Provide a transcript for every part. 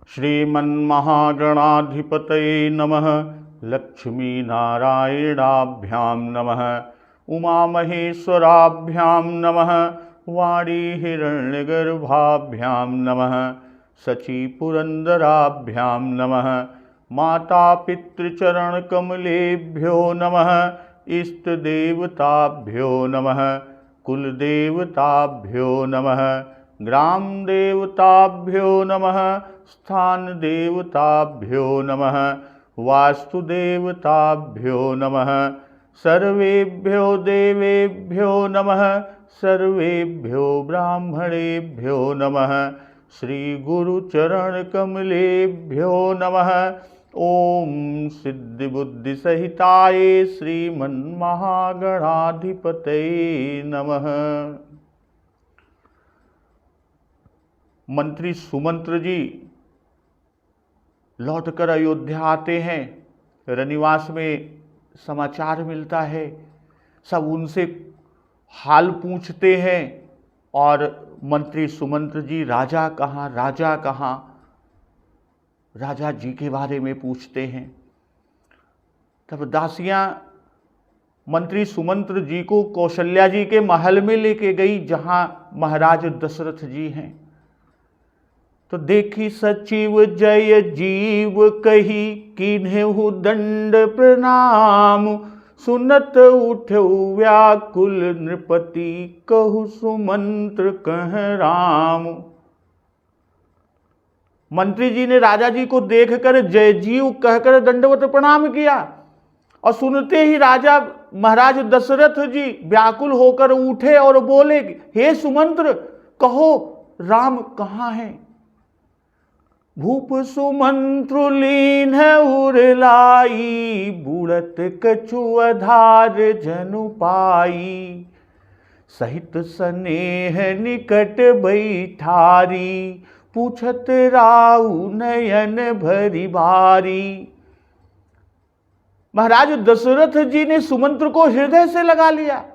श्रीमन्महागणाधिपतये नमः। लक्ष्मीनारायणाभ्यां नमः। उमामहेश्वराभ्यां नमः। वाणीहिरण्यगर्भाभ्यां नमः। शचीपुरन्दराभ्यां नमः। मातापितृचरणकमलेभ्यो नमः। इष्टदेवताभ्यो नमः। कुलदेवताभ्यो नमः। ग्रामदेवताभ्यो नमः। स्थानदेवताभ्यो नमः। वास्तुदेवताभ्यो नमः। सर्वेभ्यो देवेभ्यो नमः। सर्वेभ्यो ब्राह्मणेभ्यो नमः। श्रीगुरुचरणकमलेभ्यो नमः। ओम सिद्धिबुद्धिसहिताय श्रीमन्महागणाधिपतये नमः। मंत्री सुमंत्र जी लौटकर अयोध्या आते हैं। रनिवास में समाचार मिलता है, सब उनसे हाल पूछते हैं और मंत्री सुमंत्र जी राजा कहाँ, राजा कहाँ, राजा जी के बारे में पूछते हैं। तब दासियां मंत्री सुमंत्र जी को कौशल्या जी के महल में लेके गई, जहां महाराज दशरथ जी हैं। तो देखी सचिव जय जीव कही, कीन्हेहु दंड प्रणाम। सुनत उठौ व्याकुल नृपति, कहु सुमंत्र कह राम। मंत्री जी ने राजा जी को देखकर जय जीव कहकर दंडवत प्रणाम किया, और सुनते ही राजा महाराज दशरथ जी व्याकुल होकर उठे और बोले, हे सुमंत्र, कहो राम कहाँ हैं। भूप सुमंत्र लीन उरलाई, बूढ़त कछु आधार जनु पाई। सहित स्नेह निकट बैठारी, पूछत राउ नयन भरी भारी। महाराज दशरथ जी ने सुमंत्र को हृदय से लगा लिया,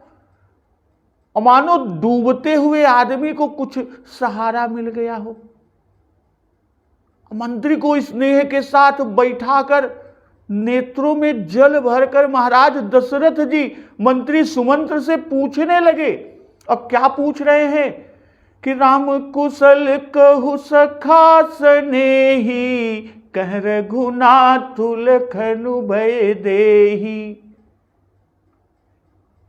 और मानो डूबते हुए आदमी को कुछ सहारा मिल गया हो। मंत्री को स्नेह के साथ बैठाकर नेत्रों में जल भरकर महाराज दशरथ जी मंत्री सुमंत्र से पूछने लगे। और क्या पूछ रहे हैं कि राम कुशल कहु सखा स्नेही, कह रघुनाथ लखनु भय देही।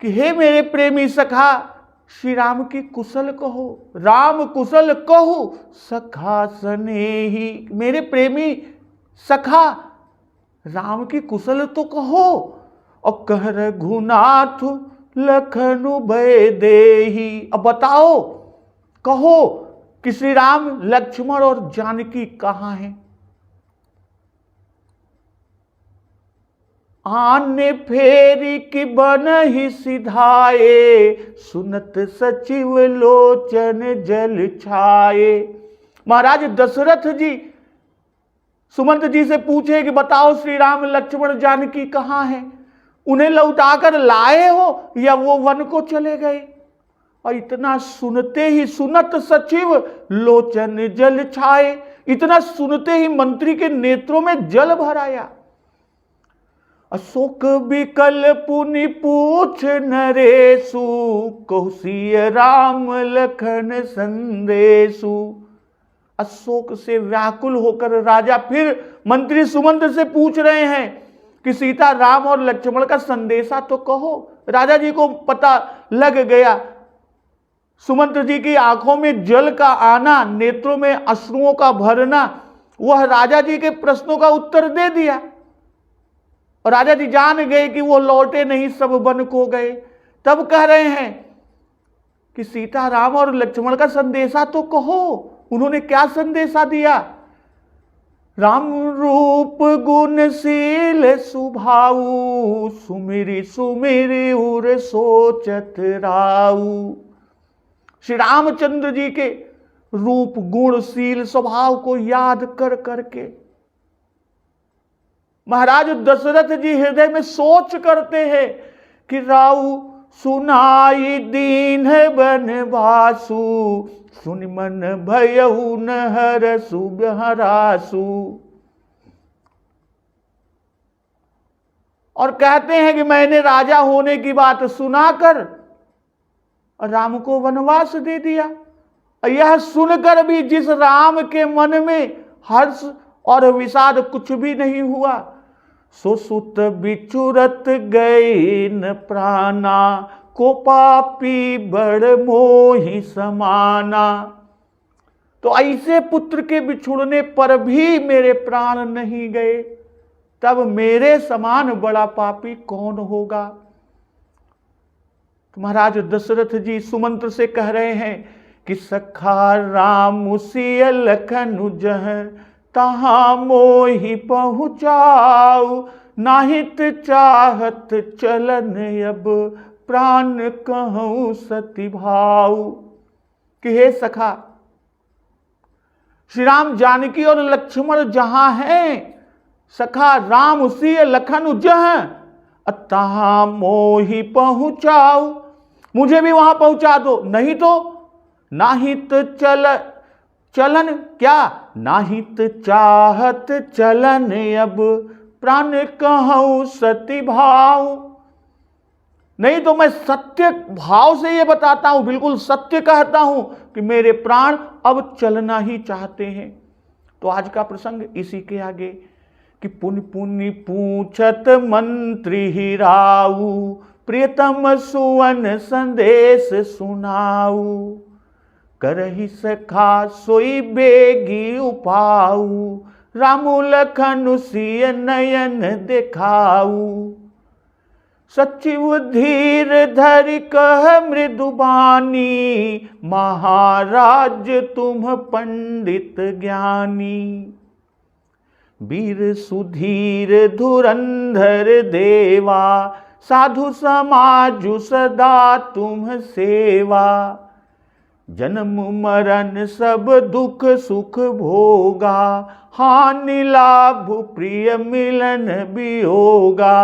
कि हे मेरे प्रेमी सखा, श्री राम की कुशल कहो, राम कुशल कहो सखा स्नेही। मेरे प्रेमी सखा राम की कुशल तो कहो, और कह रघुनाथ लखनु भय देही। अब बताओ, कहो कि श्री राम लक्ष्मण और जानकी कहाँ हैं। आने फेरी की बन ही सिधाए, सुनत सचिव लोचन जल छाए। महाराज दशरथ जी सुमंत जी से पूछे कि बताओ श्री राम लक्ष्मण जानकी कहाँ हैं, उन्हें लौटाकर लाए हो या वो वन को चले गए। और इतना सुनते ही सुनत सचिव लोचन जल छाए, इतना सुनते ही मंत्री के नेत्रों में जल भर आया। अशोक बिकल पुनि पूछ नरेशु, कौशिय राम लखन संदेशु। अशोक से व्याकुल होकर राजा फिर मंत्री सुमंत्र से पूछ रहे हैं कि सीता राम और लक्ष्मण का संदेशा तो कहो। राजा जी को पता लग गया। सुमंत्र जी की आंखों में जल का आना, नेत्रों में अश्रुओं का भरना, वह राजा जी के प्रश्नों का उत्तर दे दिया। और राजा जी जान गए कि वो लौटे नहीं, सब वन को गए। तब कह रहे हैं कि सीता राम और लक्ष्मण का संदेशा तो कहो। उन्होंने क्या संदेशा दिया। राम रूप गुणशील सुभाऊ, सुमिरी सुमिरी उर सोचत राऊ। श्री रामचंद्र जी के रूप गुणशील स्वभाव को याद कर करके महाराज दशरथ जी हृदय में सोच करते हैं कि राऊ सुनाई दीन बनवासु, सुन मन भयउ न हरसु हरासु। और कहते हैं कि मैंने राजा होने की बात सुनाकर राम को वनवास दे दिया। यह सुनकर भी जिस राम के मन में हर्ष और विषाद कुछ भी नहीं हुआ, सो सुत बिचुरत गए न प्राणा, को पापी बड़ मोहि समाना। तो ऐसे पुत्र के बिछुड़ने पर भी मेरे प्राण नहीं गए, तब मेरे समान बड़ा पापी कौन होगा। तो महाराज दशरथ जी सुमंत्र से कह रहे हैं कि सखा राम सिय लखन जह, तहां मोहि पहुँचाऊ, नाहित चाहत चलन अब, प्राण कहूँ सति भाऊ। कि हे सखा, श्री राम जानकी और लक्ष्मण जहां हैं, सखा राम सिय लखन जह, तहां मोहि पहुँचाऊ, मुझे भी वहां पहुंचा दो, नहीं तो नाहित चलन क्या, नाहित चाहत चलन अब, प्राण कहूँ सति भाव। नहीं तो मैं सत्य भाव से ये बताता हूं, बिल्कुल सत्य कहता हूं कि मेरे प्राण अब चलना ही चाहते हैं। तो आज का प्रसंग इसी के आगे कि पुनि पुनि पूछत मंत्री ही राऊ, प्रियतम सुवन संदेश सुनाऊ, करहि सखा सोई बेगी उपाऊ, रामु लखन सिय नयन दिखाऊ। सचिव धीर धरि कह मृदुबानी, महाराज तुम पंडित ज्ञानी। वीर सुधीर धुरंधर देवा, साधु समाजु सदा तुम सेवा। जन्म मरण सब दुख सुख भोगा, हानि लाभ प्रिय मिलन वियोगा।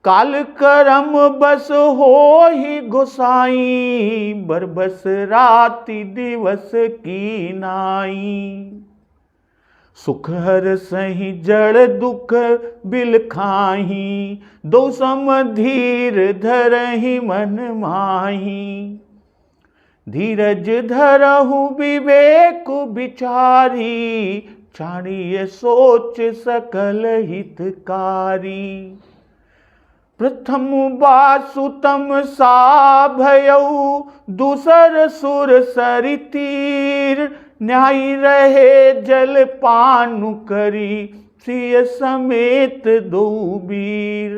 काल करम बस हो ही गोसाई, बरबस राति दिवस की नाई। सुख हर सही जड़ दुख बिल खाही, दो सम धीर धरहि मन माही। धीरज धरहु विवेक विचारी, छाड़िए सोच सकल हितकारी। प्रथम वासुतम सा भयऊ, दूसर सुर सरि तीर। न्यायी रहे जल पानु करी, सिय समेत दो वीर।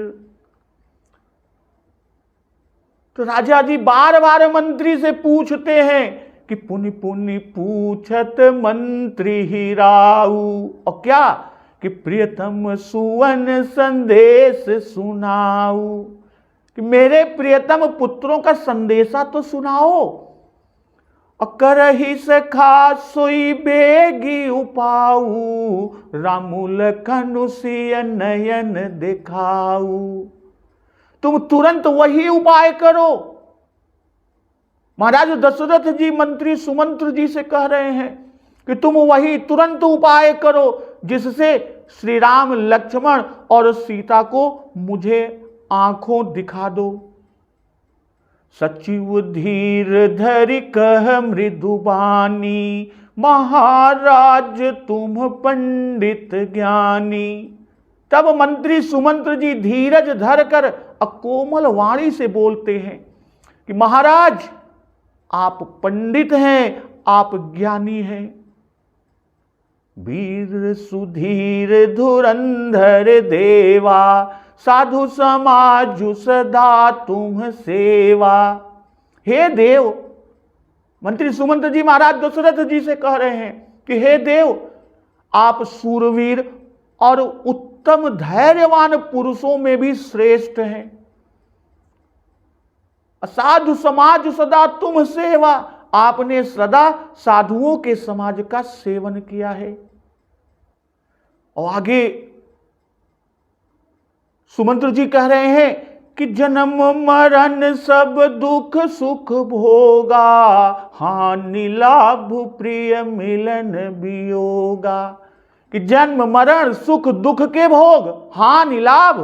तो राजा जी बार बार मंत्री से पूछते हैं कि पुनि पुनि पूछत मंत्री ही राऊ, और क्या कि प्रियतम सुवन संदेश सुनाऊ, कि मेरे प्रियतम पुत्रों का संदेशा तो सुनाओ। करहि सखा सोई बेगी उपाऊ, रामु लखन सिय नयन दिखाऊ। तुम तुरंत वही उपाय करो। महाराज दशरथ जी मंत्री सुमंत्र जी से कह रहे हैं कि तुम वही तुरंत उपाय करो जिससे श्री राम लक्ष्मण और सीता को मुझे आंखों दिखा दो। सचिव धीर धरि कह मृदुबानी, महाराज तुम पंडित ज्ञानी। तब मंत्री सुमंत्र जी धीरज धरकर अकोमल वाणी से बोलते हैं कि महाराज आप पंडित हैं, आप ज्ञानी हैं। वीर सुधीर धुरंधर देवा, साधु समाजु सदा तुम सेवा। हे देव, मंत्री सुमंत्र जी महाराज दशरथ जी से कह रहे हैं कि हे देव, आप सूरवीर और उत्तम धैर्यवान पुरुषों में भी श्रेष्ठ हैं। साधु समाज सदा तुम सेवा, आपने सदा साधुओं के समाज का सेवन किया है। और आगे सुमंत्र जी कह रहे हैं कि जन्म मरण सब दुख सुख भोगा, हानि लाभ प्रिय मिलन वियोगा। कि जन्म मरण सुख दुख के भोग, हानि लाभ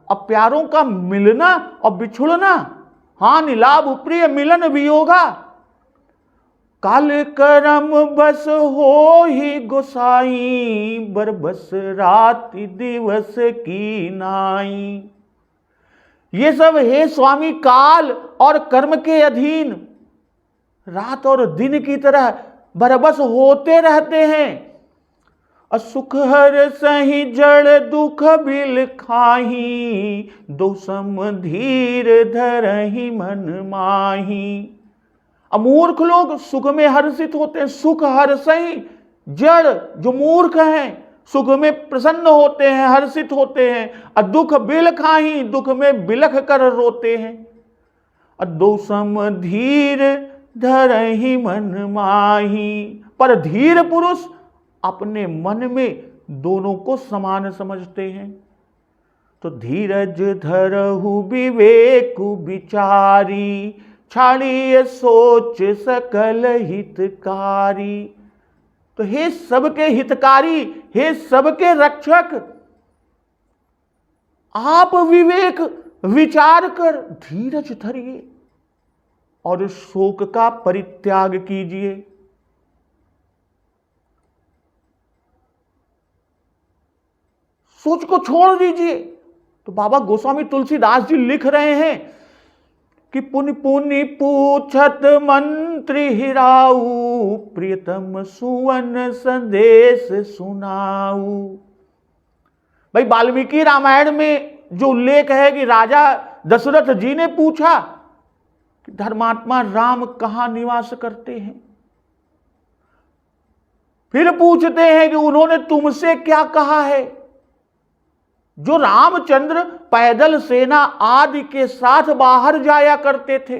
और प्यारों का मिलना और बिछुड़ना, हानि लाभ प्रिय मिलन वियोगा। काल करम बस हो ही गोसाई, बरबस रात दिवस की नाई। ये सब हे स्वामी काल और कर्म के अधीन रात और दिन की तरह बरबस होते रहते हैं। और सुख हर सही जड़ दुख बिल खाही, दो सम धीर धरहि मन माही। अमूर्ख लोग सुख में हर्षित होते हैं, सुख हर सही। जड़ जो मूर्ख हैं सुख में प्रसन्न होते हैं, हर्षित होते हैं, और दुख बिल खाही, दुख में बिलख कर रोते हैं। और दो सम धीर धरहि मन माही। पर धीर पुरुष अपने मन में दोनों को समान समझते हैं। तो धीरज धरहु विवेक विचारी, छाड़िए सोच सकल हितकारी। तो हे सबके हितकारी, हे सबके रक्षक, आप विवेक विचार कर धीरज धरिए और शोक का परित्याग कीजिए। सोच को छोड़ दीजिए। तो बाबा गोस्वामी तुलसीदास जी लिख रहे हैं कि पुनि पुनि पूछत मंत्री हिराऊ, प्रियतम सुवन संदेश सुनाऊ। भाई वाल्मीकि रामायण में जो उल्लेख है कि राजा दशरथ जी ने पूछा कि धर्मात्मा राम कहां निवास करते हैं। फिर पूछते हैं कि उन्होंने तुमसे क्या कहा है। जो रामचंद्र पैदल सेना आदि के साथ बाहर जाया करते थे,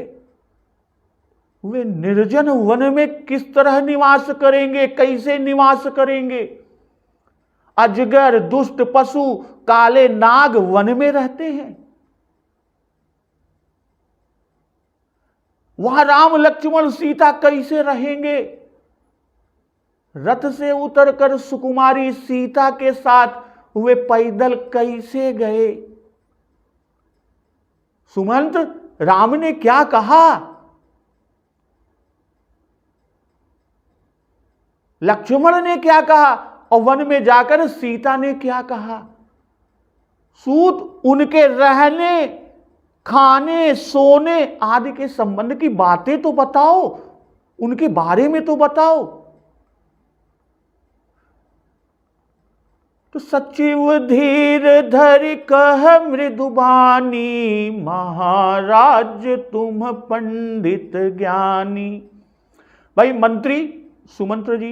वे निर्जन वन में किस तरह निवास करेंगे, कैसे निवास करेंगे। अजगर दुष्ट पशु काले नाग वन में रहते हैं, वहां राम लक्ष्मण सीता कैसे रहेंगे। रथ से उतरकर सुकुमारी सीता के साथ वे पैदल कैसे गए। सुमंत राम ने क्या कहा, लक्ष्मण ने क्या कहा, और वन में जाकर सीता ने क्या कहा। सूत उनके रहने खाने सोने आदि के संबंध की बातें तो बताओ, उनके बारे में तो बताओ। तो सचिव धीर धरि कह मृदुबानी, महाराज तुम पंडित ज्ञानी। भाई मंत्री सुमंत्र जी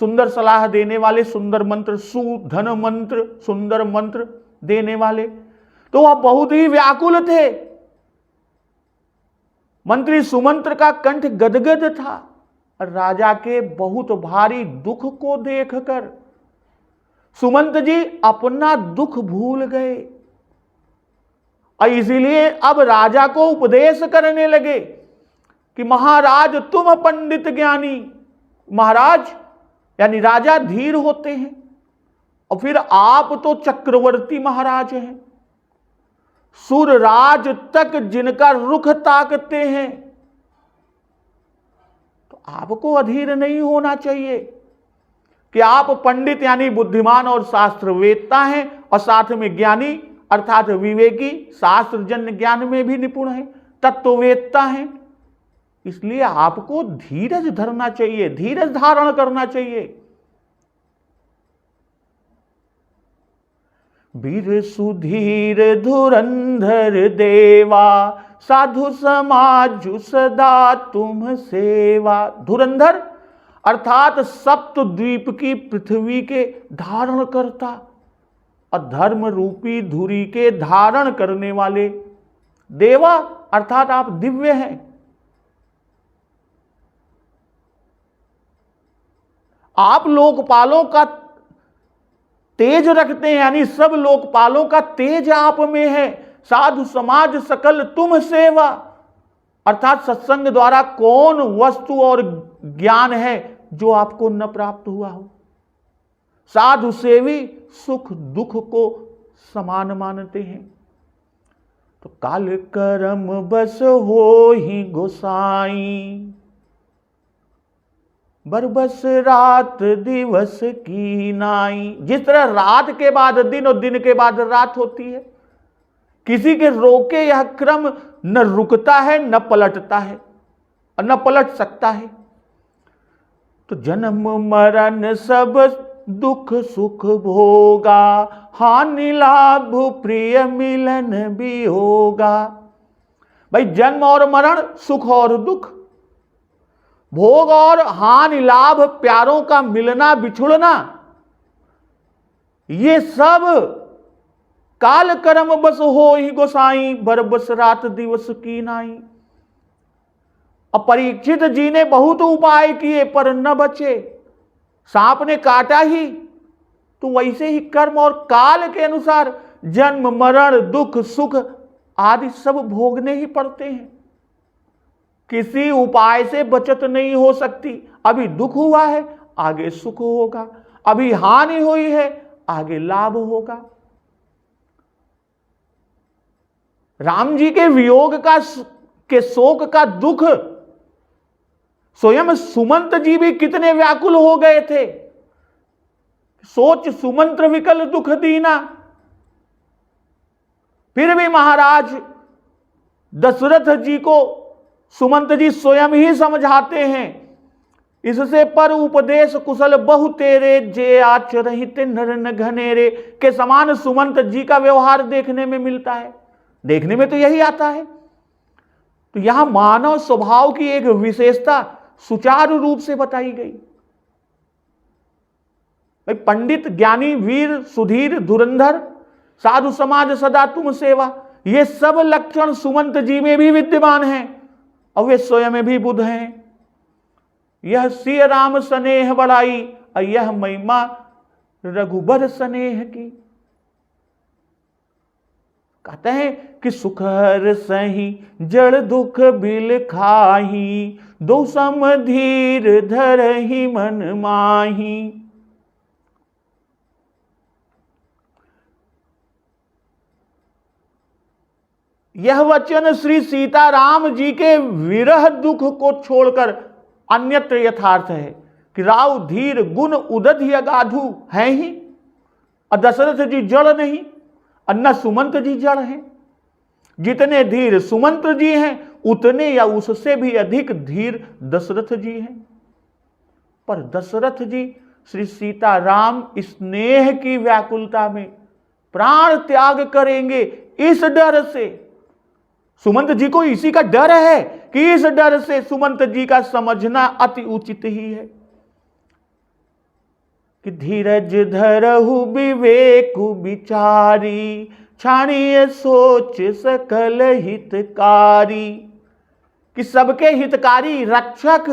सुंदर सलाह देने वाले, सुंदर मंत्र, सुधन मंत्र, सुंदर मंत्र देने वाले, तो वह बहुत ही व्याकुल थे। मंत्री सुमंत्र का कंठ गदगद था राजा के बहुत भारी दुख को देखकर। सुमंत जी अपना दुख भूल गए और इसीलिए अब राजा को उपदेश करने लगे कि महाराज तुम पंडित ज्ञानी। महाराज यानी राजा धीर होते हैं, और फिर आप तो चक्रवर्ती महाराज हैं, सुरराज तक जिनका रुख ताकते हैं, तो आपको अधीर नहीं होना चाहिए कि आप पंडित यानी बुद्धिमान और शास्त्रवेत्ता हैं, और साथ में ज्ञानी अर्थात विवेकी, शास्त्र जन्य ज्ञान में भी निपुण हैं, तत्ववेत्ता हैं। इसलिए आपको धीरज धरना चाहिए, धीरज धारण करना चाहिए। वीर सुधीर धुरंधर देवा, साधु समाजु सदा तुम सेवा। धुरंधर अर्थात सप्त द्वीप की पृथ्वी के धारण करता और धर्म रूपी धुरी के धारण करने वाले। देवा अर्थात आप दिव्य हैं। आप लोकपालों का तेज रखते हैं, यानी सब लोकपालों का तेज आप में है, साधु समाज सकल तुम सेवा। अर्थात सत्संग द्वारा कौन वस्तु और ज्ञान है जो आपको न प्राप्त हुआ हो। साधु सेवी सुख दुख को समान मानते हैं। तो काल करम बस हो ही गोसाई, बरबस रात दिवस की नाई। जिस तरह रात के बाद दिन और दिन के बाद रात होती है, किसी के रोके यह क्रम न रुकता है न पलटता है और न पलट सकता है। तो जन्म मरण सब दुख सुख भोगा, हानि लाभ प्रिय मिलन भी होगा। भाई जन्म और मरण, सुख और दुख, भोग और हानि लाभ, प्यारों का मिलना बिछुड़ना, ये सब काल कर्म बस हो ही गोसाई, बरबस रात दिवस की नाई। अब परीक्षित जी ने बहुत उपाय किए पर न बचे। सांप ने काटा ही तो वैसे ही कर्म और काल के अनुसार जन्म मरण दुख सुख आदि सब भोगने ही पड़ते हैं। किसी उपाय से बचत नहीं हो सकती। अभी दुख हुआ है, आगे सुख होगा। अभी हानि हुई है, आगे लाभ होगा। राम जी के वियोग के शोक का दुख स्वयं सुमंत जी भी कितने व्याकुल हो गए थे। सोच सुमंत्र विकल दुख दीना। फिर भी महाराज दशरथ जी को सुमंत जी स्वयं ही समझाते हैं, इससे पर उपदेश कुशल बहु तेरे, जे आचरहित नर न घनेरे के समान सुमंत जी का व्यवहार देखने में मिलता है। देखने में तो यही आता है। तो यहां मानव स्वभाव की एक विशेषता सुचारू रूप से बताई गई। पंडित ज्ञानी वीर सुधीर धुरंधर, साधु समाज सदा तुम सेवा, ये सब लक्षण सुमंत जी में भी विद्यमान हैं और वे स्वयं भी बुद्ध हैं। यह सिय राम स्नेह बढ़ाई, और यह महिमा रघुबर स्नेह की। कहते हैं कि सुखर सही जड़ दुख बिल खाही, दो सम धीर धर ही मन माही। यह वचन श्री सीताराम जी के विरह दुख को छोड़कर अन्यत्र यथार्थ है कि राव धीर गुण उदधि अगाधु है ही, और दशरथ जी जड़ नहीं, और न सुमंत जी जड़ हैं। जितने धीर सुमंत जी हैं उतने या उससे भी अधिक धीर दशरथ जी हैं। पर दशरथ जी श्री सीताराम स्नेह की व्याकुलता में प्राण त्याग करेंगे इस डर से। सुमंत जी को इसी का डर है कि इस डर से सुमंत जी का समझना अति उचित ही है कि धीरज धरहु विवेक विचारी, छाणिय सोच सकल हितकारी। कि सबके हितकारी रक्षक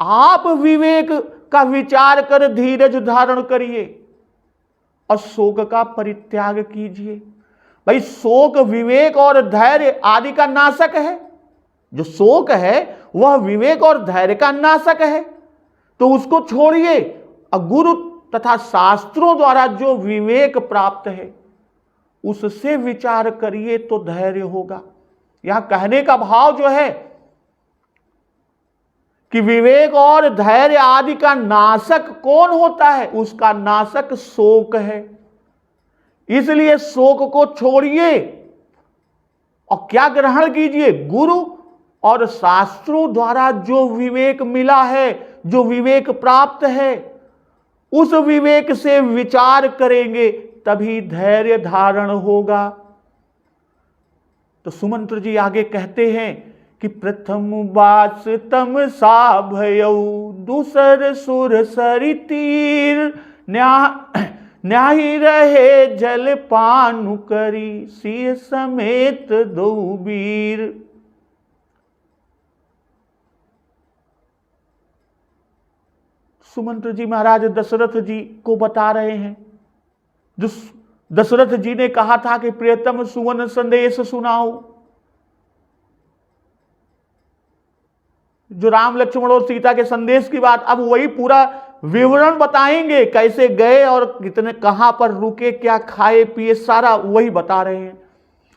आप विवेक का विचार कर धीरज धारण करिए और शोक का परित्याग कीजिए। भाई शोक विवेक और धैर्य आदि का नाशक है। जो शोक है वह विवेक और धैर्य का नाशक है, तो उसको छोड़िए और गुरु तथा शास्त्रों द्वारा जो विवेक प्राप्त है उससे विचार करिए तो धैर्य होगा। यहां कहने का भाव जो है कि विवेक और धैर्य आदि का नाशक कौन होता है, उसका नाशक शोक है। इसलिए शोक को छोड़िए और क्या ग्रहण कीजिए, गुरु और शास्त्रों द्वारा जो विवेक मिला है, जो विवेक प्राप्त है, उस विवेक से विचार करेंगे तभी धैर्य धारण होगा। तो सुमंत्र जी आगे कहते हैं कि प्रथम बास तम सा भयऊ, दूसर सुर सरि तीर, न्याही रहे जल पानु करी, सिय समेत दो वीर। सुमंत्र जी महाराज दशरथ जी को बता रहे हैं जो दशरथ जी ने कहा था कि प्रियतम सुवन संदेश सुनाओ। जो राम लक्ष्मण और सीता के संदेश की बात, अब वही पूरा विवरण बताएंगे, कैसे गए और कितने कहां पर रुके, क्या खाए पिए, सारा वही बता रहे हैं।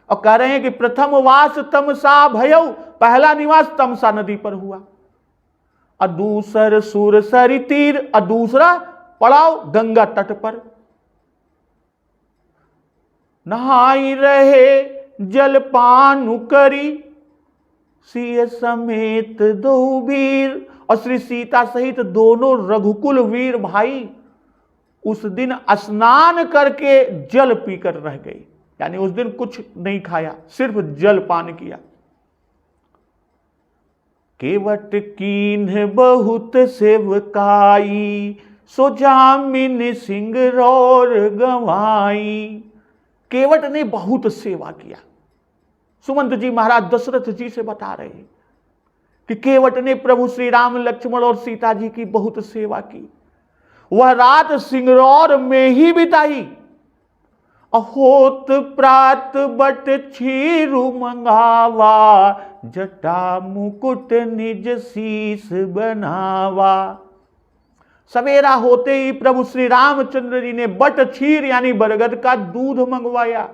और कह रहे हैं कि प्रथम वास तमसा भयऊ, पहला निवास तमसा नदी पर हुआ, और दूसर सुरसरी तीर, और दूसरा पड़ाव गंगा तट पर। नहाई रहे जलपान करी, सिय समेत दो वीर, और श्री सीता सहित दोनों रघुकुल वीर भाई उस दिन स्नान करके जल पीकर रह गए। यानी उस दिन कुछ नहीं खाया, सिर्फ जल पान किया। केवट कीन्ह बहुत सेवकाई, सो जामिन सिंगरौर गवाई। केवट ने बहुत सेवा किया। सुमंत जी महाराज दशरथ जी से बता रहे हैं कि केवट ने प्रभु श्री राम लक्ष्मण और सीता जी की बहुत सेवा की। वह रात सिंगरौर में ही बिताई। अहोत प्रात बट छीरु मंगावा, जटा मुकुट निज शीस बनावा। सवेरा होते ही प्रभु श्री रामचंद्र जी ने बट क्षीर यानी बरगद का दूध मंगवाया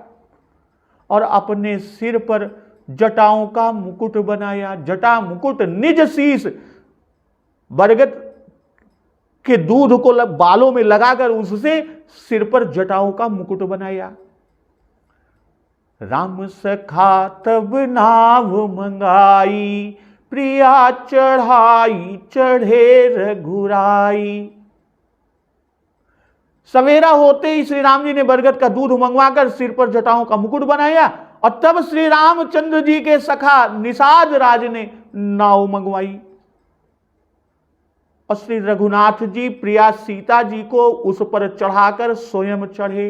और अपने सिर पर जटाओं का मुकुट बनाया। जटा मुकुट निज शीस, बरगद के दूध को बालों में लगाकर उससे सिर पर जटाओं का मुकुट बनाया। राम सखा तब नाव मंगाई, प्रिया चढ़ाई चढ़े रघुराई। सवेरा होते ही श्री राम जी ने बरगद का दूध मंगवाकर सिर पर जटाओं का मुकुट बनाया और तब श्री रामचंद्र जी के सखा निषाद राज ने नाव मंगवाई और श्री रघुनाथ जी प्रिया सीता जी को उस पर चढ़ाकर स्वयं चढ़े।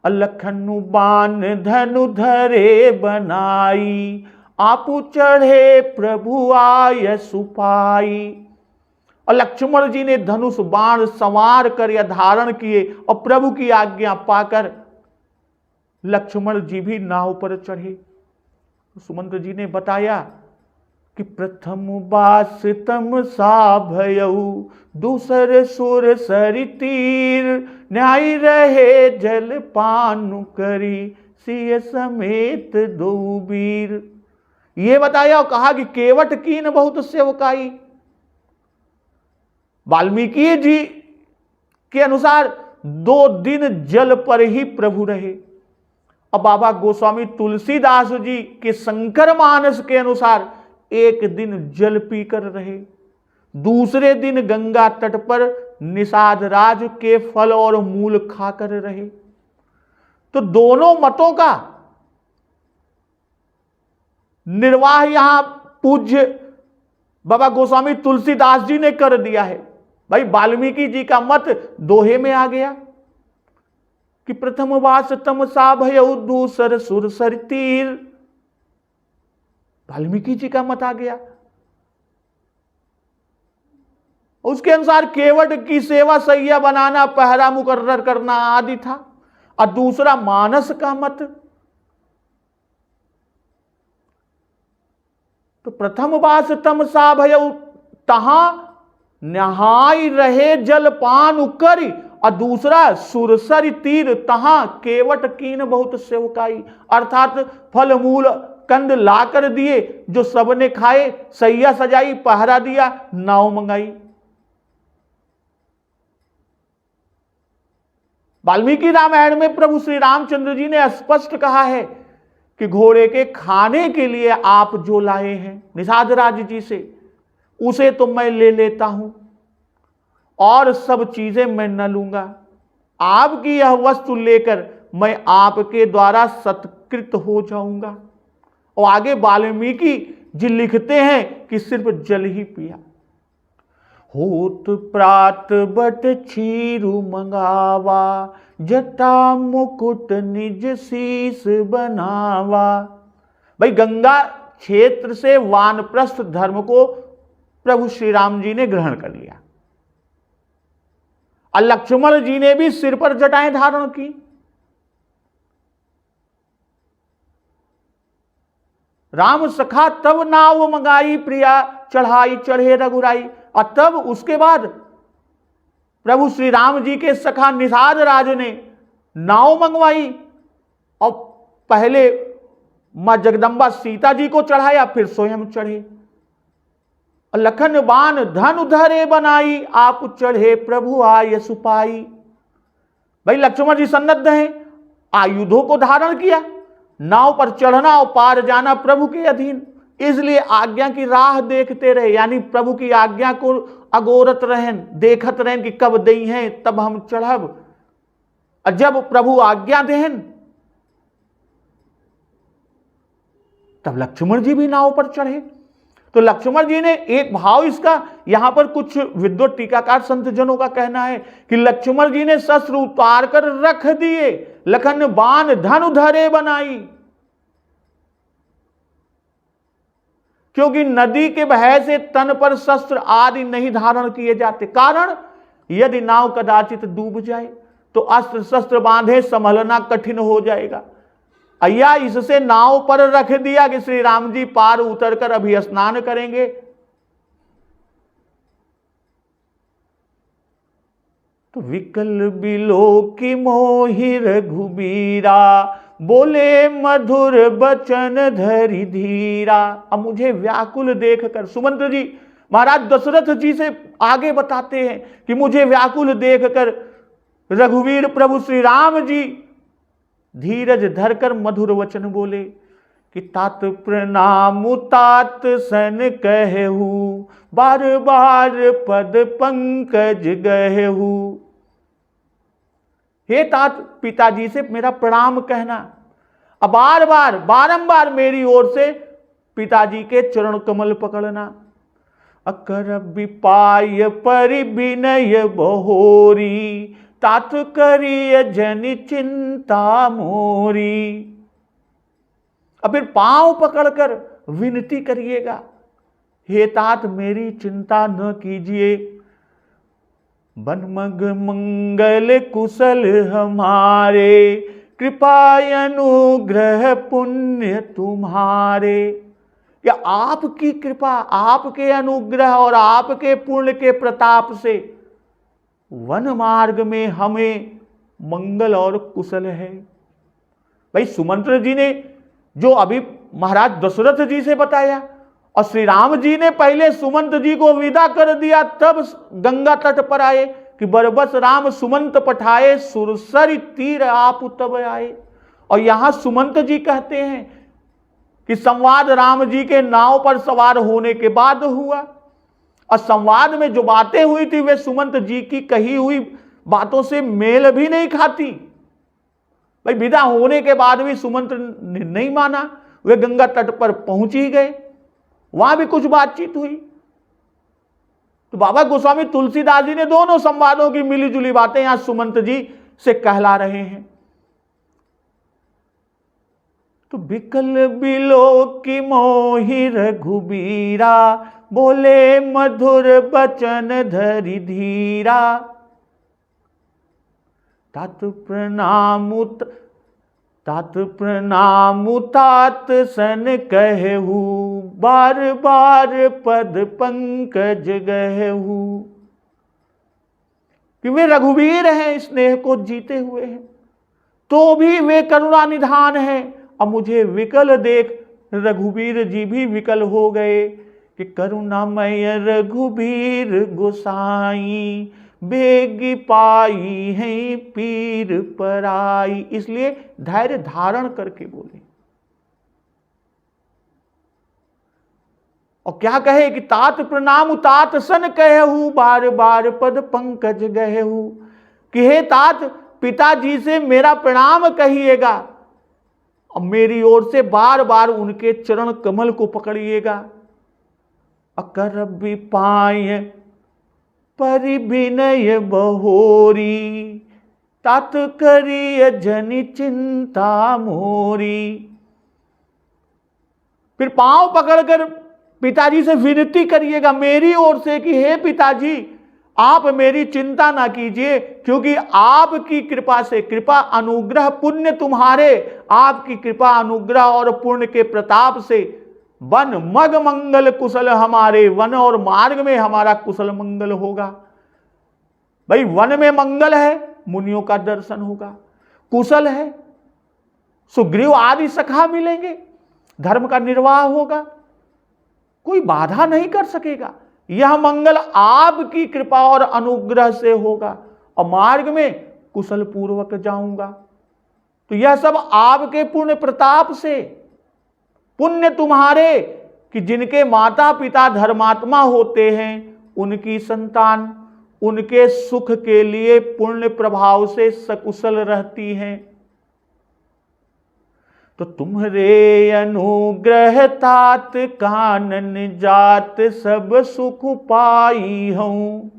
लखनु बान धनु धरे बनाई, आपू चढ़े प्रभु आय सुपाई। और लक्ष्मण जी ने धनुष बाण संवार कर या धारण किए और प्रभु की आज्ञा पाकर लक्ष्मण जी भी नाव पर चढ़े। सुमंत जी ने बताया कि प्रथम बास तम सा भयऊ, दूसर सुर सरि तीर, न्याय रहे जल पानु करी, सिय समेत दो वीर। ये बताया और कहा कि केवट कीन बहुत सेवकाई। वाल्मीकि जी के अनुसार 2 दिन जल पर ही प्रभु रहे और बाबा गोस्वामी तुलसीदास जी के शंकर मानस के अनुसार 1 दिन जल पीकर रहे, दूसरे दिन गंगा तट पर निषाद राज के फल और मूल खाकर रहे। तो दोनों मतों का निर्वाह यहां पूज्य बाबा गोस्वामी तुलसीदास जी ने कर दिया है। भाई वाल्मीकि जी का मत दोहे में आ गया कि प्रथम वास तम सा भयऊ, दूसर सुर सर तीर। वाल्मीकि जी का मत आ गया। उसके अनुसार केवट की सेवा सैया बनाना, पहरा मुकर्रर करना आदि था। और दूसरा मानस का मत, तो प्रथम वास तम सा भयऊ, तहां नहाई रहे जल पान करी, और दूसरा सुरसर तीर, तहां केवट कीन बहुत सेवकाई। अर्थात फल मूल कंद लाकर दिए, जो सबने खाए, सैया सजाई, पहरा दिया, नाव मंगाई। वाल्मीकि रामायण में प्रभु श्री रामचंद्र जी ने स्पष्ट कहा है कि घोड़े के खाने के लिए आप जो लाए हैं निषाद राज जी से, उसे तो मैं ले लेता हूं और सब चीजें मैं न लूंगा। आपकी यह वस्तु लेकर मैं आपके द्वारा सत्कृत हो जाऊंगा। और आगे वाल्मीकि जी लिखते हैं कि सिर्फ जल ही पिया। होत प्रात बट छीरु मंगावा, जटा मुकुट निज शीस बनावा। भाई गंगा क्षेत्र से वानप्रस्थ धर्म को प्रभु श्री राम जी ने ग्रहण कर लिया और लक्ष्मण जी ने भी सिर पर जटाएं धारण की। राम सखा तब नाव मंगाई, प्रिया चढ़ाई चढ़े रघुराई। और तब उसके बाद प्रभु श्री राम जी के सखा निषाद राज ने नाव मंगवाई और पहले मां जगदम्बा सीता जी को चढ़ाया, फिर स्वयं चढ़े। लखन बाण धन धरे बनाई, आप चढ़े प्रभु आय सुपाई। भाई लक्ष्मण जी सन्नद्ध हैं, आयुधों को धारण किया, नाव पर चढ़ना और पार जाना प्रभु के अधीन, इसलिए आज्ञा की राह देखते रहे, यानी प्रभु की आज्ञा को अगोरत रहें, देखत रहें कि कब दई हैं तब हम चढ़ब। और जब प्रभु आज्ञा देहन तब लक्ष्मण जी भी नाव पर चढ़े। तो लक्ष्मण जी ने एक भाव इसका, यहां पर कुछ विद्वत टीकाकार संत जनों का कहना है कि लक्ष्मण जी ने शस्त्र उतार कर रख दिए, लखन बाण धनु धरे बनाई, क्योंकि नदी के भय से तन पर शस्त्र आदि नहीं धारण किए जाते। कारण यदि नाव कदाचित डूब जाए तो अस्त्र शस्त्र बांधे संभलना कठिन हो जाएगा। अय्या इससे नाव पर रख दिया कि श्री राम जी पार उतरकर अभी स्नान करेंगे। तो विकल बिलो की मोहि रघुबीरा, बोले मधुर बचन धरि धीरा। अब मुझे व्याकुल देखकर, सुमंत्र जी महाराज दशरथ जी से आगे बताते हैं कि मुझे व्याकुल देखकर रघुवीर प्रभु श्री राम जी धीरज धरकर मधुर वचन बोले कि तात प्रणाम तात सन कहू, बार बार पद पंकज गहू। हे तात, पिताजी से मेरा प्रणाम कहना, अब बार बार बारंबार मेरी ओर से पिताजी के चरण कमल पकड़ना। अकर विपाय परि विनय बहोरी, तात करिय जनि चिंता मोरी। अब फिर पांव पकड़कर विनती करिएगा, हे तात मेरी चिंता न कीजिए, बनमग मंगल कुशल हमारे, कृपा अनुग्रह पुण्य तुम्हारे। या आपकी कृपा, आपके अनुग्रह और आपके पुण्य के प्रताप से वन मार्ग में हमें मंगल और कुशल है। भाई सुमंत्र जी ने जो अभी महाराज दशरथ जी से बताया, और श्री राम जी ने पहले सुमंत जी को विदा कर दिया, तब गंगा तट पर आए कि बरबस राम सुमंत पठाए, सुरसरी तीर आप तब आए। और यहां सुमंत जी कहते हैं कि संवाद राम जी के नाव पर सवार होने के बाद हुआ, और संवाद में जो बातें हुई थी वे सुमंत जी की कही हुई बातों से मेल भी नहीं खाती। भाई विदा होने के बाद भी सुमंत ने नहीं माना, वे गंगा तट पर पहुंच ही गए, वहां भी कुछ बातचीत हुई। तो बाबा गोस्वामी तुलसीदास जी ने दोनों संवादों की मिली जुली बातें यहां सुमंत जी से कहला रहे हैं। तो बिकल बिलो की मोहि रघुबीरा, बोले मधुर बचन धरि धीरा। तात प्रणाम तात सन कहू, बार बार पद पंकज गहू। कि वे रघुवीर हैं, स्नेह को जीते हुए हैं, तो भी वे करुणा निधान है। अब मुझे विकल देख रघुवीर जी भी विकल हो गए कि करुणामय रघुवीर गोसाई, बेगी पाई है पीर पराई। इसलिए धैर्य धारण करके बोले। और क्या कहे कि तात प्रणाम तात सन कहू, बार बार पद पंकज गहू। कि हे तात, पिताजी से मेरा प्रणाम कहिएगा और मेरी ओर से बार बार उनके चरण कमल को पकड़िएगा। अकर विपाय परि विनय बहोरी, तात करिय जनि चिंता मोरी। फिर पांव पकड़कर पिताजी से विनती करिएगा मेरी ओर से कि हे पिताजी, आप मेरी चिंता ना कीजिए, क्योंकि आपकी कृपा से, कृपा अनुग्रह पुण्य तुम्हारे, आपकी कृपा अनुग्रह और पुण्य के प्रताप से वन मग मंगल कुशल हमारे, वन और मार्ग में हमारा कुशल मंगल होगा। भाई वन में मंगल है, मुनियों का दर्शन होगा, कुशल है, सुग्रीव आदि सखा मिलेंगे, धर्म का निर्वाह होगा, कोई बाधा नहीं कर सकेगा। यह मंगल आपकी कृपा और अनुग्रह से होगा और मार्ग में कुशल पूर्वक जाऊंगा। तो यह सब आपके पुण्य प्रताप से, पुण्य तुम्हारे कि जिनके माता पिता धर्मात्मा होते हैं उनकी संतान उनके सुख के लिए पुण्य प्रभाव से सकुशल रहती हैं। तो तुम्हारे अनुग्रह तात कानन जात सब सुख पाई हूं,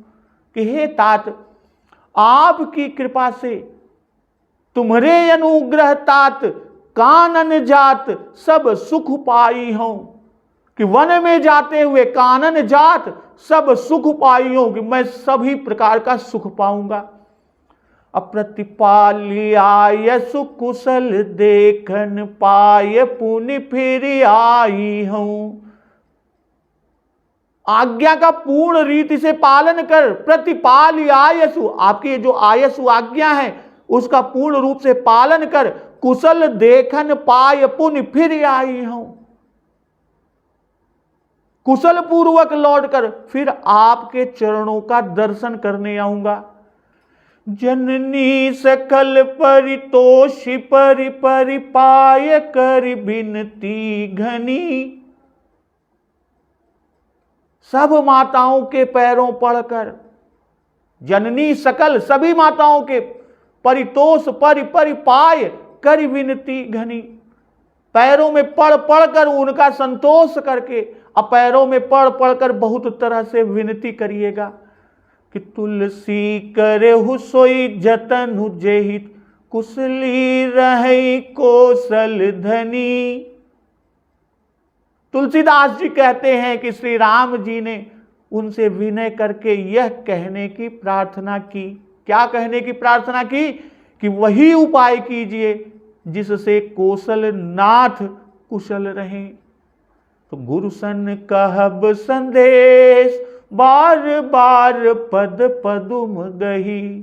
कि हे तात आपकी कृपा से, तुम्हारे अनुग्रह तात कानन जात सब सुख पाई हूं, कि वन में जाते हुए कानन जात सब सुख पाई हूं, कि मैं सभी प्रकार का सुख पाऊंगा। अप्रतिपाल्याय सुकुशल देखन पाय पुनि फिर आई हूं। आज्ञा का पूर्ण रीति से पालन कर, प्रतिपाल आयसु, आपकी जो आयसु आज्ञा है उसका पूर्ण रूप से पालन कर, कुशल देखन पाय पुनि फिर आई हूं, कुशल पूर्वक लौटकर फिर आपके चरणों का दर्शन करने आऊंगा। जननी सकल परितोषि परि परि पाय कर बिनती घनी। सब माताओं के पैरों पड़कर, जननी सकल सभी माताओं के परितोष परि परि पाय कर विनती घनी, पैरों में पड़ पड़कर उनका संतोष करके, अब पैरों में पड़ पड़कर बहुत तरह से विनती करिएगा कि तुलसी करे हुसोई जतन जेहित कुशली रहे कौशल धनी। तुलसीदास जी कहते हैं कि श्री राम जी ने उनसे विनय करके यह कहने की प्रार्थना की। क्या कहने की प्रार्थना की? कि वही उपाय कीजिए जिससे कौशल नाथ कुशल रहें। तो गुरु सन कहब संदेश बार बार पद पदुम गही,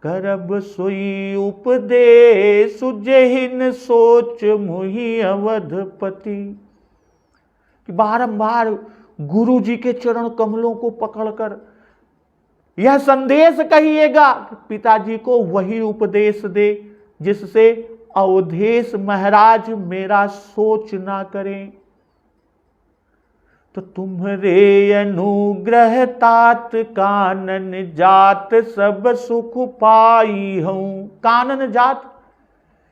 करब सोई उपदेश जेहिन सोच मुहि अवधपति। कि बारंबार गुरु जी के चरण कमलों को पकड़कर यह संदेश कहिएगा कि पिताजी को वही उपदेश दे जिससे अवधेश महाराज मेरा सोच ना करें। तो तुम्हारे अनुग्रह तात कानन जात सब सुख पाई हूं। कानन जात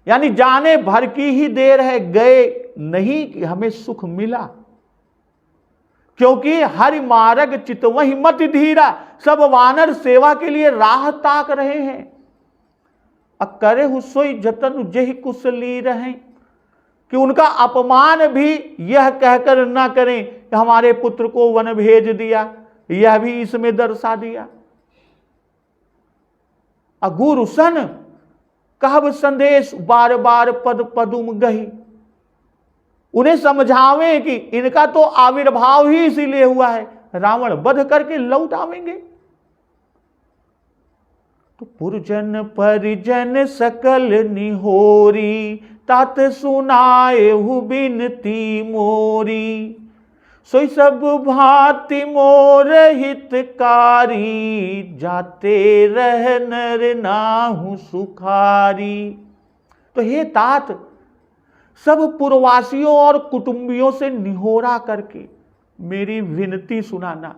यानी जाने भर की ही देर है, गए नहीं कि हमें सुख मिला, क्योंकि हरि मार्ग चितवहि मत धीरा। सब वानर सेवा के लिए राह ताक रहे हैं। अकरे हुसोई जतन जेहि कुशली रहें, कि उनका अपमान भी यह कहकर ना करें कि हमारे पुत्र को वन भेज दिया, यह भी इसमें दर्शा दिया। अगुरु सन कहब संदेश बार बार पद पदुम गही, उन्हें समझावें कि इनका तो आविर्भाव ही इसीलिए हुआ है, रावण वध करके लौट आवेंगे। तो पुरजन परिजन सकल निहोरी, तात सुनाए हु बिनती मोरी। सोई सब भांति मोर हितकारी, जाते रह नर नाहु सुखारी। तो हे तात, सब पुरवासियों और कुटुंबियों से निहोरा करके मेरी विनती सुनाना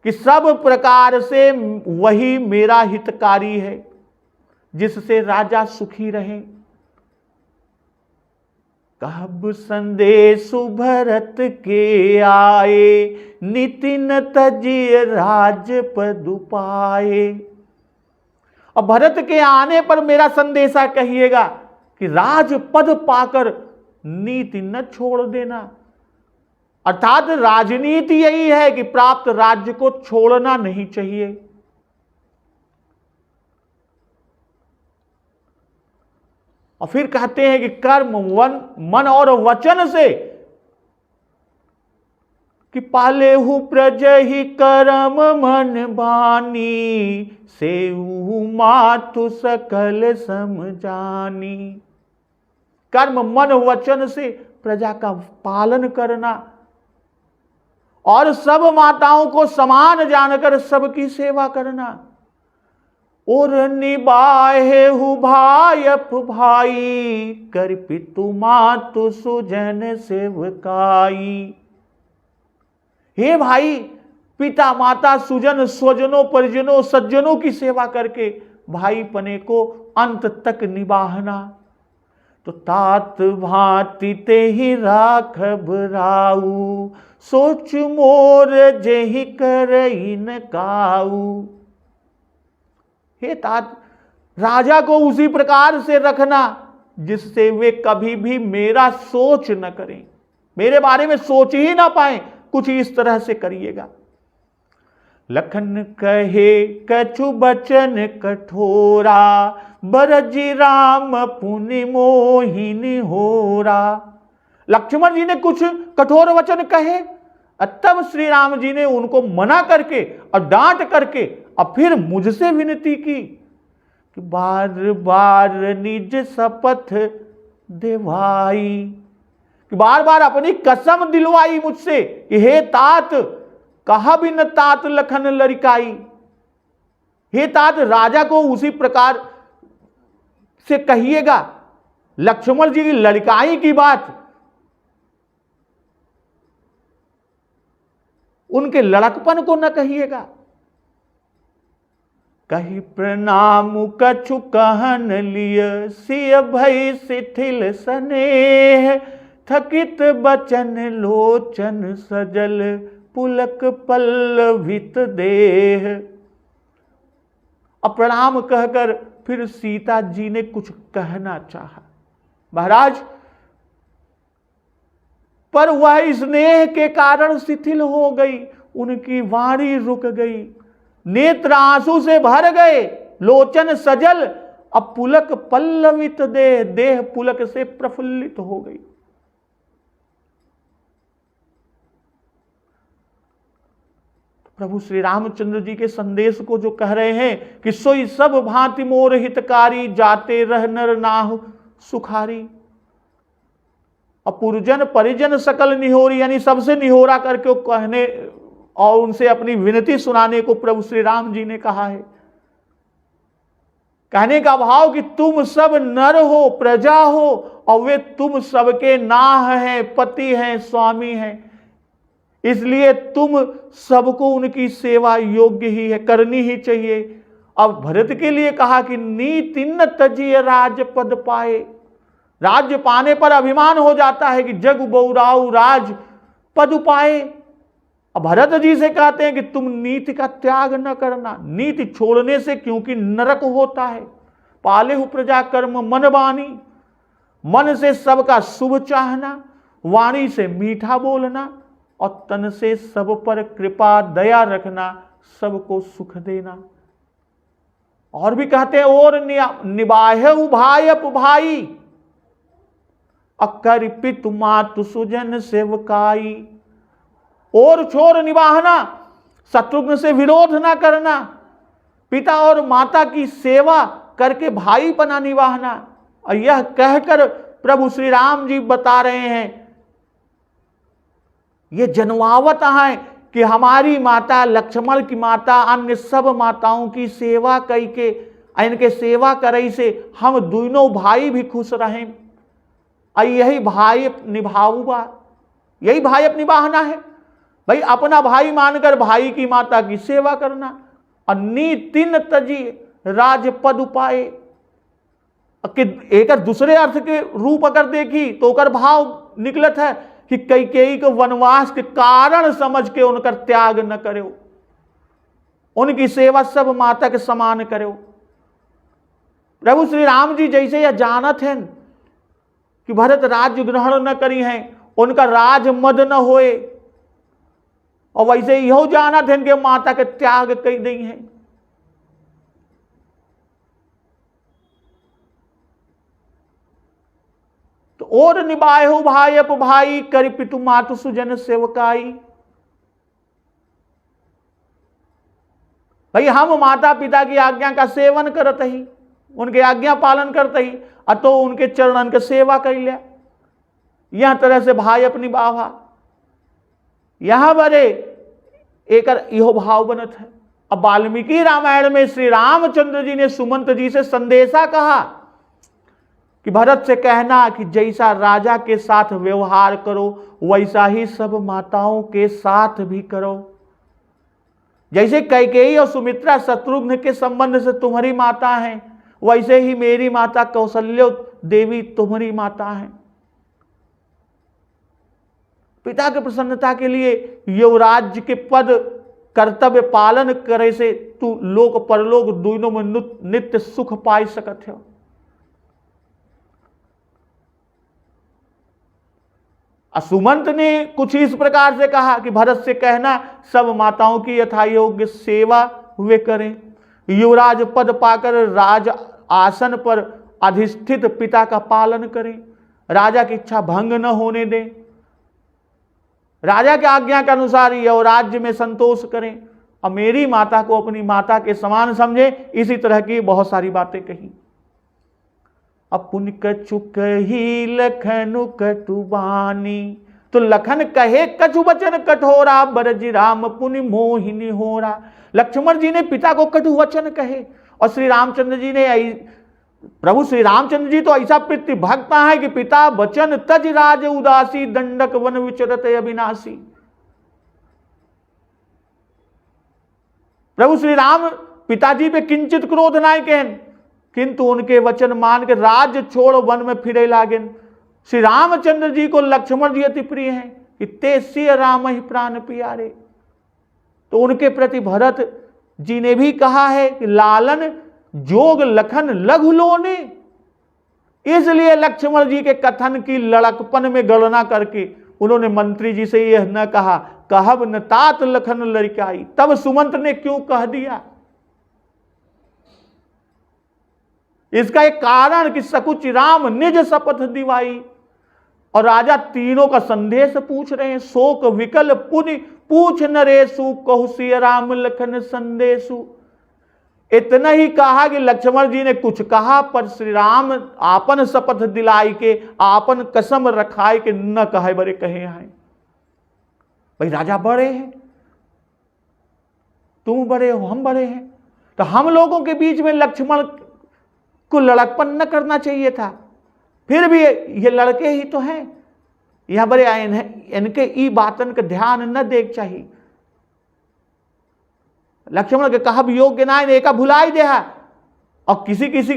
कि सब प्रकार से वही मेरा हितकारी है जिससे राजा सुखी रहे। कहब संदेश भरत के आए, नितिन तजिय राज पदु पाए। और भरत के आने पर मेरा संदेशा कहिएगा कि राजपद पाकर नीति न छोड़ देना। अर्थात राजनीति यही है कि प्राप्त राज्य को छोड़ना नहीं चाहिए। और फिर कहते हैं कि कर्म मन और वचन से कि पालेहु प्रज ही करम मन बानी, सेऊ मातु सकल समझानी। कर्म मन वचन से प्रजा का पालन करना और सब माताओं को समान जानकर सबकी सेवा करना। और निबाहेहु भायप भाई, कर पितु मातु सुजन सेवकाई। हे भाई, पिता माता सुजन स्वजनों परिजनों सज्जनों की सेवा करके भाई पने को अंत तक निभाना। तो तात भांति ते ही राखब राऊ, सोच मोर जेहि करई न काऊ। हे तात, राजा को उसी प्रकार से रखना जिससे वे कभी भी मेरा सोच न करें, मेरे बारे में सोच ही ना पाए। कुछ इस तरह से करिएगा। लखन कहे कछु बचन कठोरा, बरजी राम पुनि मोहिनी होरा। लक्ष्मण जी ने कुछ कठोर वचन कहे, तब श्री राम जी ने उनको मना करके और डांट करके और फिर मुझसे विनती की कि बार बार निज शपथ दिवाई, कि बार बार अपनी कसम दिलवाई मुझसे कि हे तात, कहा भी न तात लखन लड़काई। हे तात, राजा को उसी प्रकार से कहिएगा। लक्ष्मण जी की लड़काई की बात, उनके लड़कपन को न कहिएगा। कही प्रणाम कछु कहन लिय, सिय भई शिथिल स्नेह। थकित बचन लोचन सजल, पुलक पल्लवित देह। अब प्रणाम कहकर फिर सीता जी ने कुछ कहना चाहा महाराज, पर वह स्नेह के कारण शिथिल हो गई, उनकी वाणी रुक गई, नेत्र आंसू से भर गए, लोचन सजल, अब पुलक पल्लवित देह, देह पुलक से प्रफुल्लित हो गई। प्रभु श्री रामचंद्र जी के संदेश को जो कह रहे हैं कि सोई सब भांति मोर हितकारी, जाते रह नर नाहु सुखारी। और पुरजन परिजन सकल निहोरी, यानी सबसे निहोरा करके कहने और उनसे अपनी विनती सुनाने को प्रभु श्री राम जी ने कहा है। कहने का भाव कि तुम सब नर हो, प्रजा हो, और वे तुम सबके नाह हैं, पति हैं, स्वामी हैं, इसलिए तुम सबको उनकी सेवा योग्य ही है, करनी ही चाहिए। अब भरत के लिए कहा कि नीति न तजिए राजपद पाए। राज्य पाने पर अभिमान हो जाता है कि जग बहुराऊ राज पद पाए। अब भरत जी से कहते हैं कि तुम नीति का त्याग न करना, नीति छोड़ने से क्योंकि नरक होता है। पालेहु प्रजा कर्म मन बानी, मन से सबका शुभ चाहना, वाणी से मीठा बोलना और तन से सब पर कृपा दया रखना, सबको सुख देना। और भी कहते हैं और निबाहेहु भायप भाई, अकर पितु मातु सुजन सेवकाई। और छोर निभाना, शत्रुघ्न से विरोध ना करना, पिता और माता की सेवा करके भाई पना निभाना। और यह कहकर प्रभु श्री राम जी बता रहे हैं, ये जन्मावत है कि हमारी माता लक्ष्मण की माता अन्य सब माताओं की सेवा करके, इनके सेवा करई से हम दोनों भाई भी खुश रहें। और यही भाई निभाऊगा, यही भाई निभाना है भाई, अपना भाई मानकर भाई की माता की सेवा करना। और नीति न तजी राजपद पाए, एक दूसरे अर्थ के रूप अगर देखी तो ओकर भाव निकलत है कि कैकेयी को वनवास के कारण समझ के उनका त्याग न करो, उनकी सेवा सब माता के समान करो। प्रभु श्री राम जी जैसे यह जानत हैं कि भरत राज्य ग्रहण न करी हैं, उनका राज मद न होए, और वैसे यहो जानत हैं कि माता के त्याग कई दी हैं। तो और निबाहेहु भायप भाई, कर पितु मातु सुजन सेवकाई। भाई हम माता पिता की आज्ञा का सेवन करते ही, उनके आज्ञा पालन करते ही अतो उनके चरणन के सेवा कर लिया। यह तरह से भाई अपनी बाबा यहां बड़े एक इहो भाव बनत है। अब वाल्मीकि रामायण में श्री रामचंद्र जी ने सुमंत जी से संदेशा कहा कि भरत से कहना कि जैसा राजा के साथ व्यवहार करो वैसा ही सब माताओं के साथ भी करो। जैसे कैकेयी और सुमित्रा शत्रुघ्न के संबंध से तुम्हारी माता हैं, वैसे ही मेरी माता कौशल्य देवी तुम्हारी माता है। पिता की प्रसन्नता के लिए युवराज के पद कर्तव्य पालन करे से तू लोक परलोक दोनों में नित्य सुख पाई सकत हो। सुमंत ने कुछ इस प्रकार से कहा कि भरत से कहना सब माताओं की यथायोग्य सेवा वे करें, युवराज पद पाकर राज आसन पर अधिष्ठित पिता का पालन करें, राजा की इच्छा भंग न होने दें, राजा के आज्ञा के अनुसार यह राज्य में संतोष करें और मेरी माता को अपनी माता के समान समझे। इसी तरह की बहुत सारी बातें कही। अपुन कछु कही लखनु कटुबानी, तो लखन कहे कछु वचन कठोरा, बरज राम पुनि मोहिनी होरा। लक्ष्मण जी ने पिता को कटु वचन कहे और श्री रामचंद्र जी ने प्रभु श्री रामचंद्र जी तो ऐसा प्रीति भक्त है कि पिता वचन तज राज उदासी, दंडक वन विचरत अविनाशी। प्रभु श्री राम पिताजी पे किंचित क्रोध नाय कहन, किंतु उनके वचन मान के राज्य छोड़ वन में फिरे लागेन। श्री रामचंद्र जी को लक्ष्मण जी अति प्रिय हैं कि ते सिय राम ही प्राण प्यारे। तो उनके प्रति भरत जी ने भी कहा है कि लालन जोग लखन लघु लोने। इसलिए लक्ष्मण जी के कथन की लड़कपन में गणना करके उन्होंने मंत्री जी से यह न कहा कहब न तात लखन लड़काई। तब सुमंत ने क्यों कह दिया? इसका एक कारण कि सकुच राम निज शपथ दिवाई। और राजा तीनों का संदेश पूछ रहे हैं। शोक विकल पुनि पूछ नरेशु, कहु सिय राम लखन संदेशु। इतना ही कहा कि लक्ष्मण जी ने कुछ कहा, पर श्री राम आपन शपथ दिलाई के आपन कसम रखाए के न कहे बड़े कहे हैं। भाई राजा बड़े हैं, तुम बड़े हो, हम बड़े हैं, तो हम लोगों के बीच में लक्ष्मण को लड़कपन न करना चाहिए था। फिर भी ये लड़के ही तो हैं, यहां बड़े आए हैं, इनके ई बातन का ध्यान न देख चाहिए। लक्ष्मण के कहब योग्य ना एका भुलाई दे। और किसी किसी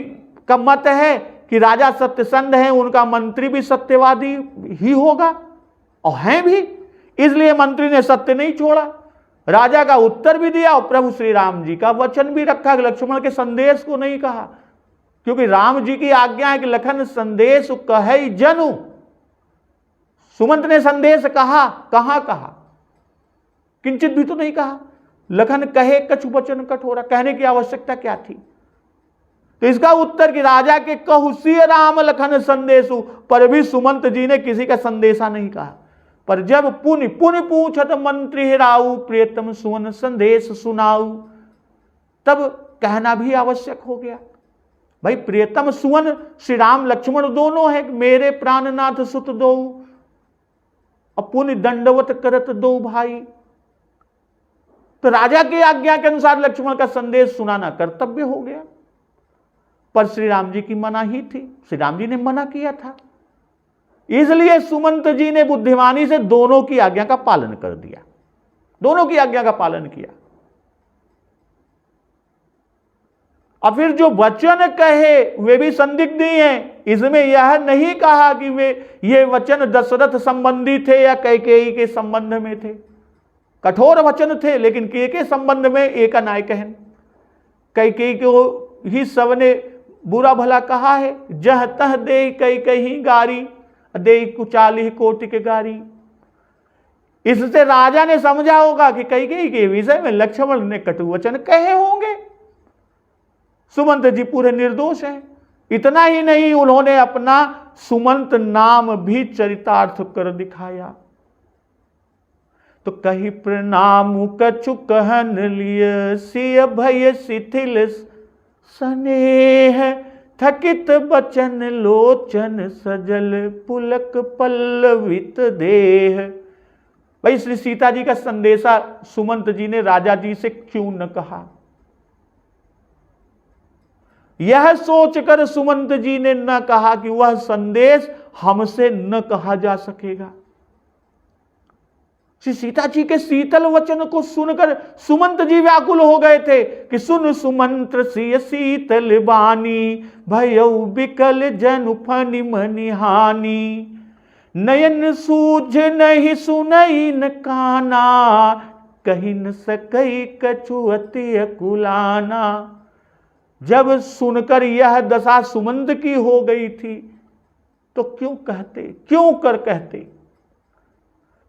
का मत है कि राजा सत्यसंध है, उनका मंत्री भी सत्यवादी ही होगा, और हैं भी, इसलिए मंत्री ने सत्य नहीं छोड़ा, राजा का उत्तर भी दिया और प्रभु श्री राम जी का वचन भी रखा। लक्ष्मण के संदेश को नहीं कहा, क्योंकि राम जी की आज्ञा है कि लखन संदेश कहे जनु। सुमंत ने संदेश कहा, कहां कहा? किंचित भी तो नहीं कहा। लखन कहे कछु वचन कठोरा, कहने की आवश्यकता क्या थी? तो इसका उत्तर कि राजा के कहु सिय राम लखन संदेशु, पर भी सुमंत जी ने किसी का संदेशा नहीं कहा। पर जब पुनि पुनि पूछत मंत्री हिराऊ, प्रियतम सुवन संदेश सुनाऊ, तब कहना भी आवश्यक हो गया। भाई प्रियतम सुवन श्री राम लक्ष्मण दोनों है, मेरे प्राणनाथ सुत दो, पुनि दंडवत करत दो भाई। तो राजा की आज्ञा के अनुसार लक्ष्मण का संदेश सुनाना कर्तव्य हो गया, पर श्री राम जी की मना ही थी, श्री राम जी ने मना किया था। इसलिए सुमंत जी ने बुद्धिमानी से दोनों की आज्ञा का पालन कर दिया, दोनों की आज्ञा का पालन किया। और फिर जो वचन कहे वे भी संदिग्ध ही हैं। इसमें यह नहीं कहा कि वे ये वचन दशरथ संबंधी थे या कैकेयी के संबंध में थे। कठोर वचन थे, लेकिन के संबंध में एक नाय कहन। कैकेयी को ही सबने बुरा भला कहा है, जह तह दे कैकेयी गारी, दे कुचाली कोटि के गारी। इससे राजा ने समझा होगा कि कैकेयी के विषय में लक्ष्मण ने कटु वचन कहे होंगे। सुमंत जी पूरे निर्दोष हैं। इतना ही नहीं, उन्होंने अपना सुमंत नाम भी चरितार्थ कर दिखाया। तो कही प्रणाम कछु कहन लिय, सिय भय शिथिल स्नेह, थकित बचन लोचन सजल, पुलक पल्लवित देह। भाई श्री सीता जी का संदेशा सुमंत जी ने राजा जी से क्यों न कहा? यह सोचकर सुमंत जी ने न कहा कि वह संदेश हमसे न कहा जा सकेगा। श्री सीता जी के शीतल वचन को सुनकर सुमंत जी व्याकुल हो गए थे कि सुन सुमंत्र सिय शीतल बानी, भयउ बिकल जनु फनि मनि हानि, नयन सूझ नहीं सुनई न काना, कही न सकई कछु अति अकुलाना। जब सुनकर यह दशा सुमंत की हो गई थी तो क्यों कहते,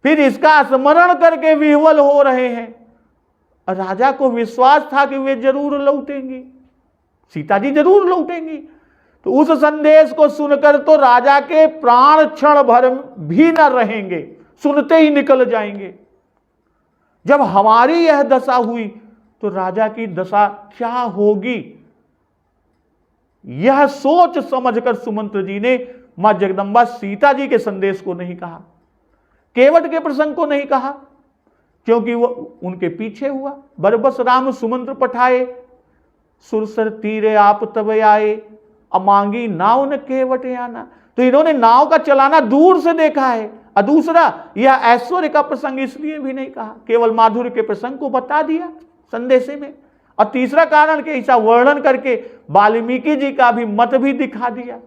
फिर इसका स्मरण करके विह्वल हो रहे हैं। राजा को विश्वास था कि वे जरूर लौटेंगी, सीता जी जरूर लौटेंगी। तो उस संदेश को सुनकर तो राजा के प्राण क्षण भर भी न रहेंगे, सुनते ही निकल जाएंगे। जब हमारी यह दशा हुई तो राजा की दशा क्या होगी? यह सोच समझकर सुमंत्र जी ने मां जगदंबा सीता जी के संदेश को नहीं कहा, केवट के प्रसंग को नहीं कहा, क्योंकि वो उनके पीछे हुआ। बरबस राम सुमंत्र पठाए, सुरसर तीरे आप तब आए, अमांगी नाव न केवट आना। तो इन्होंने नाव का चलाना दूर से देखा है। और दूसरा, यह ऐश्वर्य का प्रसंग इसलिए भी नहीं कहा, केवल माधुर्य के प्रसंग को बता दिया संदेशे में। और तीसरा कारण के ऐसा वर्णन करके वाल्मीकि जी का भी मत भी दिखा दिया,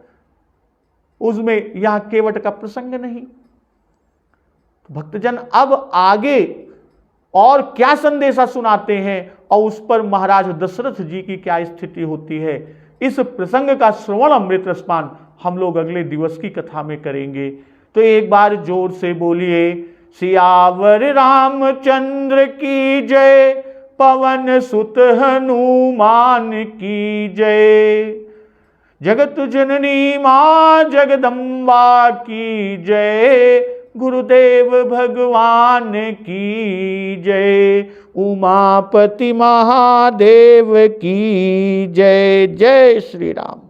उसमें यहां केवट का प्रसंग नहीं। भक्तजन अब आगे और क्या संदेशा सुनाते हैं और उस पर महाराज दशरथ जी की क्या स्थिति होती है, इस प्रसंग का श्रवण अमृत रसपान हम लोग अगले दिवस की कथा में करेंगे। तो एक बार जोर से बोलिए, सियावर रामचंद्र की जय, पवन सुत हनुमान की जय, जगत जननी मां जगदम्बा की जय, गुरुदेव भगवान की जय, उमापति महादेव की जय। जय श्री राम।